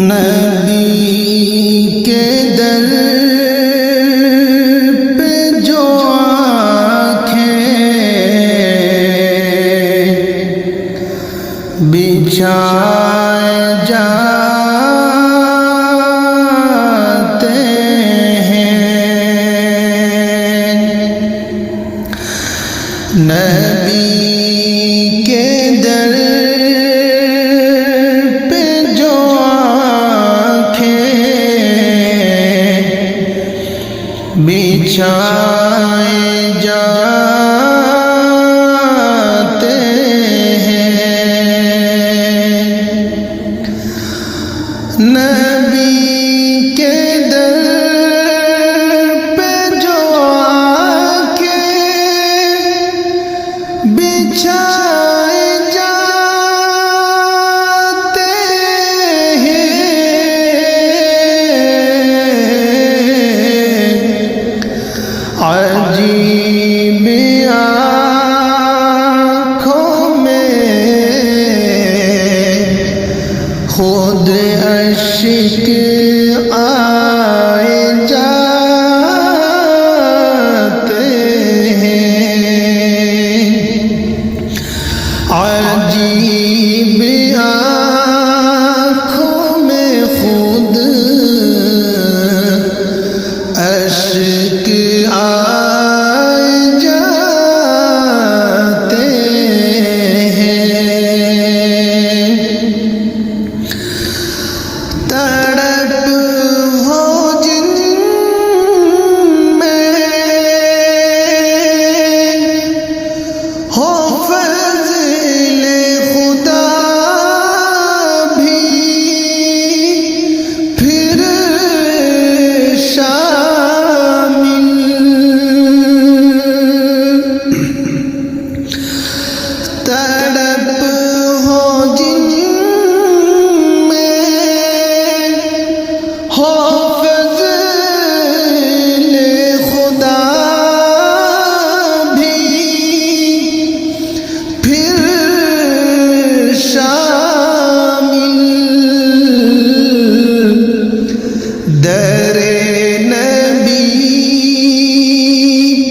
نبی کے در پہ جو آنکھیں بچھائے جاتے ہیں، نبی کے در پہ جو آنکھیں بچھائے جاتے ہیں، نبی کے در پہ جو آنکھیں بچھائے جاتے ہیں، عجیب آنکھوں میں خود اشک آئے جاتے ہیں، عجیب آنکھوں میں خود اشک آئے جاتے ہیں، تڑپ ہو جن میں ہو فضل خدا بھی پھر شامل، تڑپ ہو جن میں ہو فضل خدا بھی پھر شامل، در نبی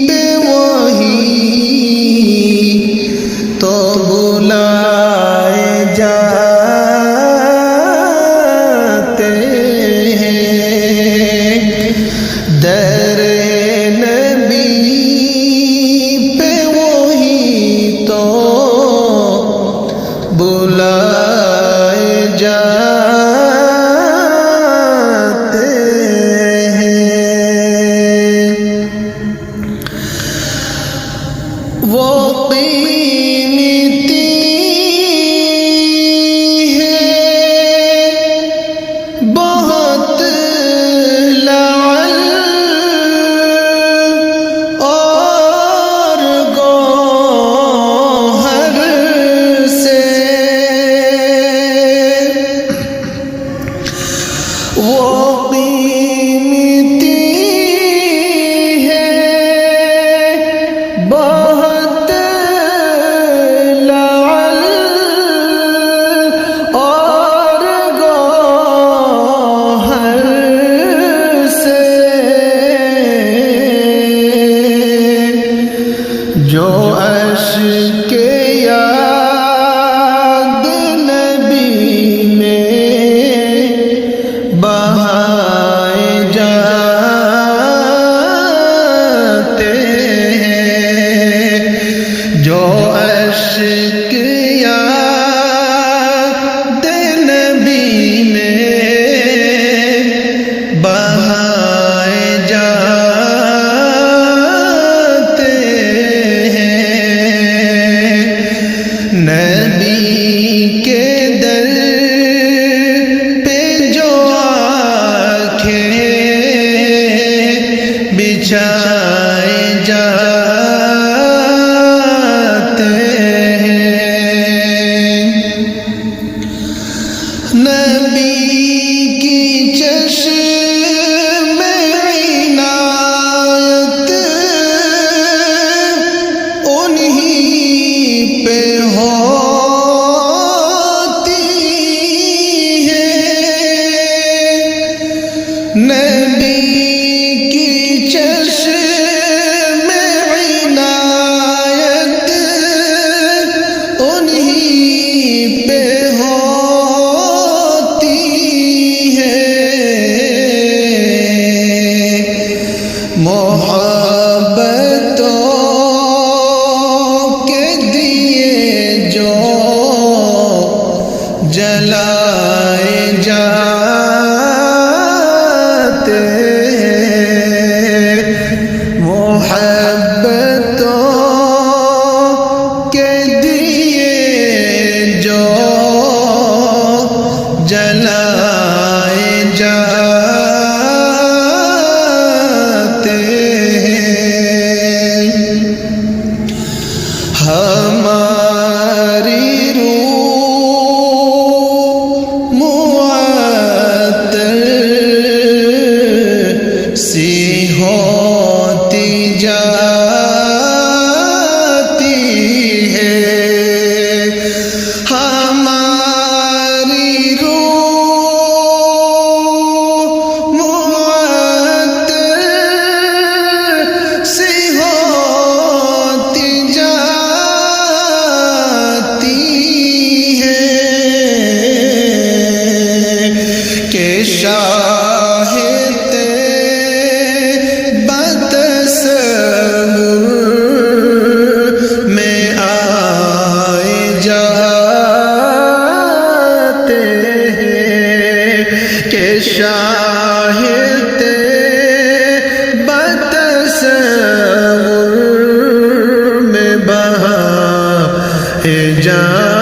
پہ وہی تو بلائے جاتے ہیں، در نبی پہ وہی تو بلائے جاتے ہیں، وہ قیمتی ہے بہت لعل اور گوہر سے، وہ قیمتی ہے بہت لعل اور گوہر سے، جو اشک یاد نبی میں بہائے جاتے ہیں، جو اشک یاد نبی میں بہائے جاتے ہیں، نبی کے در پہ جو آنکھیں بچھائے جاتے ہیں، نبی کی چشم عنایت انہی پہ ہوتی ہے، جلائے جاتے ہیں محبتوں کے دیے جو جلائے جاتے ہیں ہماری روح معطر سی ہوتی جاتی ہے ہماری روح معطر سی ہوتی جاتی ہے کہ شاہد میں آئے جاتے ہیں کہ شاہد بتصور میں بہائے جاتے